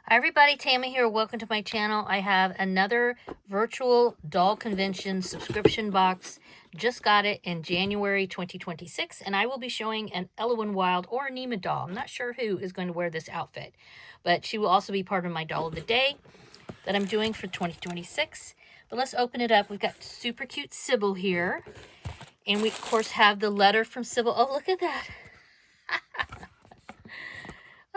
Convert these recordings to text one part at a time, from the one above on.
Hi everybody, Tammy here. Welcome to my channel. I have another virtual doll convention subscription box. Just got it in January 2026, and I will be showing an Ellowyne Wilde or a Nima doll. I'm not sure who is going to wear this outfit, but she will also be part of my doll of the day that I'm doing for 2026. But let's open it up. We've got super cute Sybil here, and we of course have the letter from Sybil. Oh, look at that.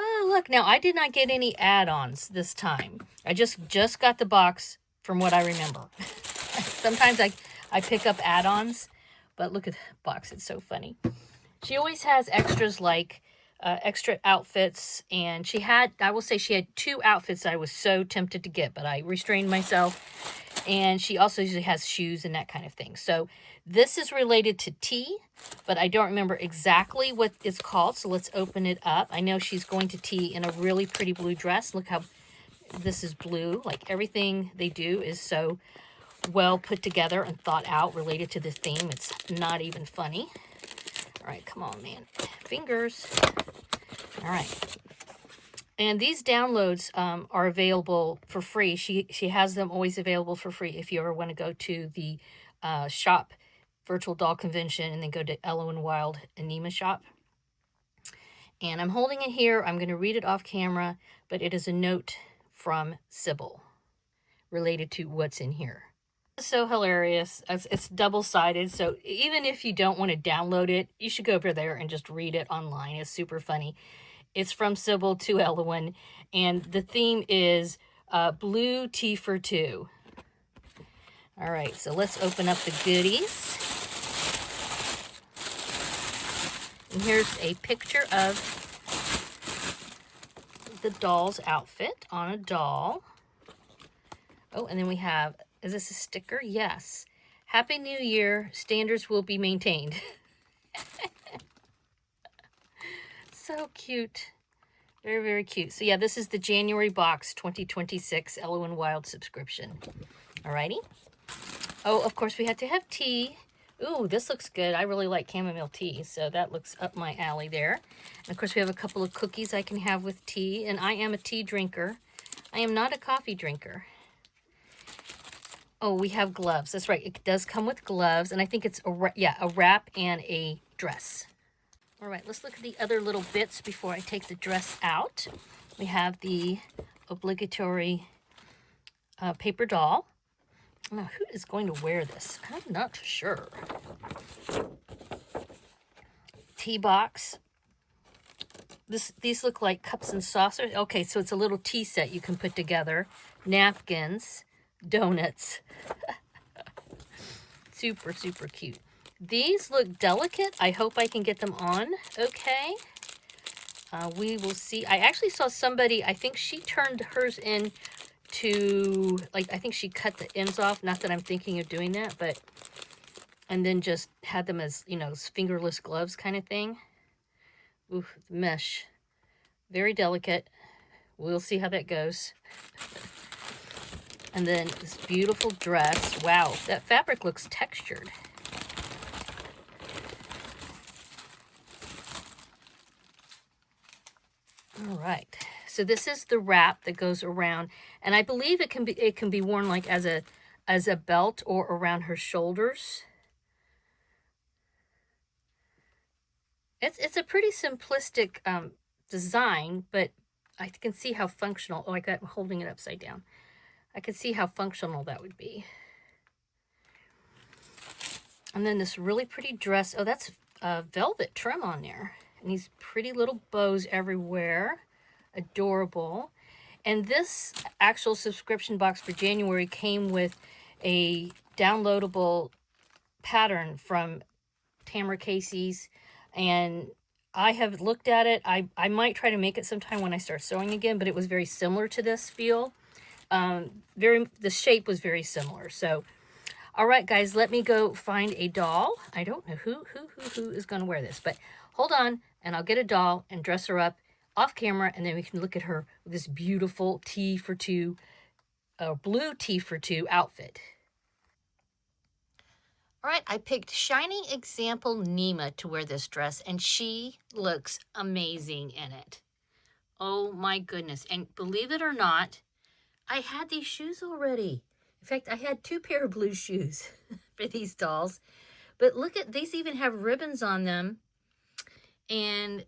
Oh, look, now I did not get any add-ons this time. I just got the box from what I remember. Sometimes I pick up add-ons, but look at the box. It's so funny. She always has extras like extra outfits, and I will say she had 2 outfits I was so tempted to get, but I restrained myself. And she also usually has shoes and that kind of thing. So this is related to tea, but I don't remember exactly what it's called. So let's open it up. I know she's going to tea in a really pretty blue dress. Look how this is blue. Like everything they do is so well put together and thought out related to the theme. It's not even funny. All right, come on, man. Fingers. All right. And these downloads are available for free. She has them always available for free if you ever want to go to the shop virtual doll convention and then go to Ellowyne Wilde and Nima shop. And I'm holding it here. I'm going to read it off camera, but it is a note from Sybil related to what's in here. It's so hilarious. It's double-sided, so even if you don't want to download it, you should go over there and just read it online. It's super funny. It's from Sybil to Ellowyne, and the theme is blue tea for 2. All right, so let's open up the goodies. And here's a picture of the doll's outfit on a doll. Oh, and then we have, is this a sticker? Yes. Happy New Year. Standards will be maintained. So cute. Very, very cute. So yeah, this is the January box 2026 Ellowyne Wilde subscription. Alrighty. Oh, of course we had to have tea. Ooh, this looks good. I really like chamomile tea, so that looks up my alley there. And of course we have a couple of cookies I can have with tea, and I am a tea drinker. I am not a coffee drinker. Oh, we have gloves. That's right. It does come with gloves, and I think it's a wrap and a dress. All right, let's look at the other little bits before I take the dress out. We have the obligatory paper doll. Now, who is going to wear this? I'm not sure. Tea box. These look like cups and saucers. Okay, so it's a little tea set you can put together. Napkins, donuts. Super, super cute. These look delicate. I hope I can get them on okay. We will see. I actually saw somebody, I think she turned hers in to, like, I think she cut the ends off. Not that I'm thinking of doing that, but, and then just had them as, you know, fingerless gloves kind of thing. Ooh, mesh. Very delicate. We'll see how that goes. And then this beautiful dress. Wow, that fabric looks textured. All right, so this is the wrap that goes around, and I believe it can be worn like as a belt or around her shoulders. It's a pretty simplistic design, but I can see how functional. Oh, I'm holding it upside down. I can see how functional that would be. And then this really pretty dress. Oh, that's velvet trim on there. And these pretty little bows everywhere. Adorable. And this actual subscription box for January came with a downloadable pattern from Tamara Casey's. And I have looked at it. I might try to make it sometime when I start sewing again, but it was very similar to this feel. The shape was very similar. So, all right, guys, let me go find a doll. I don't know who is going to wear this, but hold on, and I'll get a doll and dress her up off camera, and then we can look at her with this beautiful tea for 2, blue tea for 2 outfit. All right, I picked Shining Example Nima to wear this dress, and she looks amazing in it. Oh my goodness. And believe it or not, I had these shoes already. In fact, I had 2 pair of blue shoes for these dolls. But look at, these even have ribbons on them. And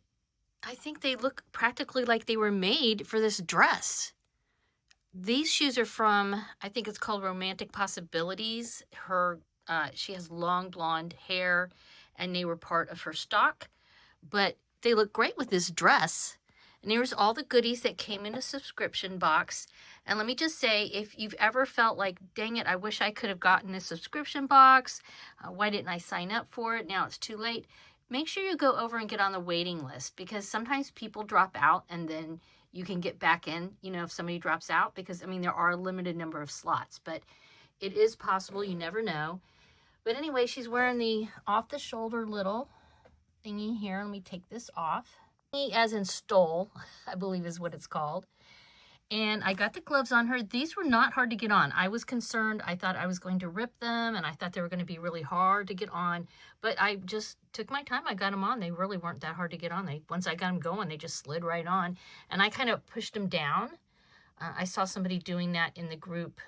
I think they look practically like they were made for this dress. These shoes are from, I think it's called Romantic Possibilities. She has long blonde hair, and they were part of her stock. But they look great with this dress. And here's all the goodies that came in a subscription box. And let me just say, if you've ever felt like, dang it, I wish I could have gotten a subscription box. Why didn't I sign up for it? Now it's too late. Make sure you go over and get on the waiting list, because sometimes people drop out and then you can get back in, you know, if somebody drops out, because I mean, there are a limited number of slots, but it is possible. You never know. But anyway, she's wearing the off the shoulder little thingy here. Let me take this off. As in stole, I believe is what it's called. And I got the gloves on her. These were not hard to get on. I was concerned. I thought I was going to rip them, and I thought they were going to be really hard to get on. But I just took my time. I got them on. They really weren't that hard to get on. Once I got them going, they just slid right on. And I kind of pushed them down. I saw somebody doing that in the group,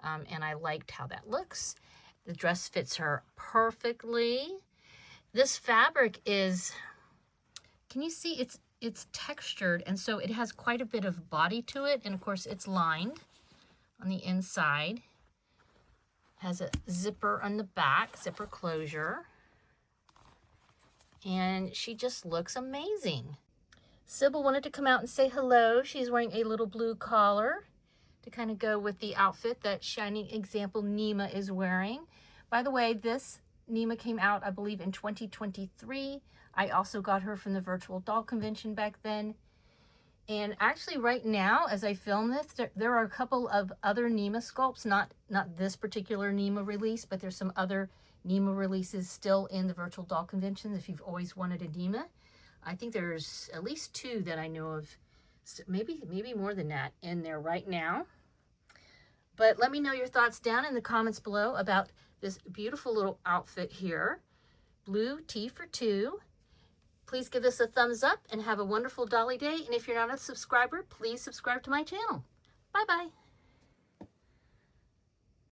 and I liked how that looks. The dress fits her perfectly. This fabric is, can you see, it's textured, and so it has quite a bit of body to it, and of course it's lined on the inside. Has a zipper on the back, zipper closure, and she just looks amazing. Sybil wanted to come out and say hello. She's wearing a little blue collar to kind of go with the outfit that Shining Example Nema is wearing. By the way, this Nema came out, I believe, in 2023. I also got her from the Virtual Doll Convention back then. And actually right now, as I film this, there are a couple of other Nema sculpts, not this particular Nema release, but there's some other Nema releases still in the Virtual Doll Convention if you've always wanted a Nema. I think there's at least 2 that I know of, maybe more than that in there right now. But let me know your thoughts down in the comments below about this beautiful little outfit here. Blue tea for 2. Please give this a thumbs up and have a wonderful Dolly Day. And if you're not a subscriber, please subscribe to my channel. Bye-bye.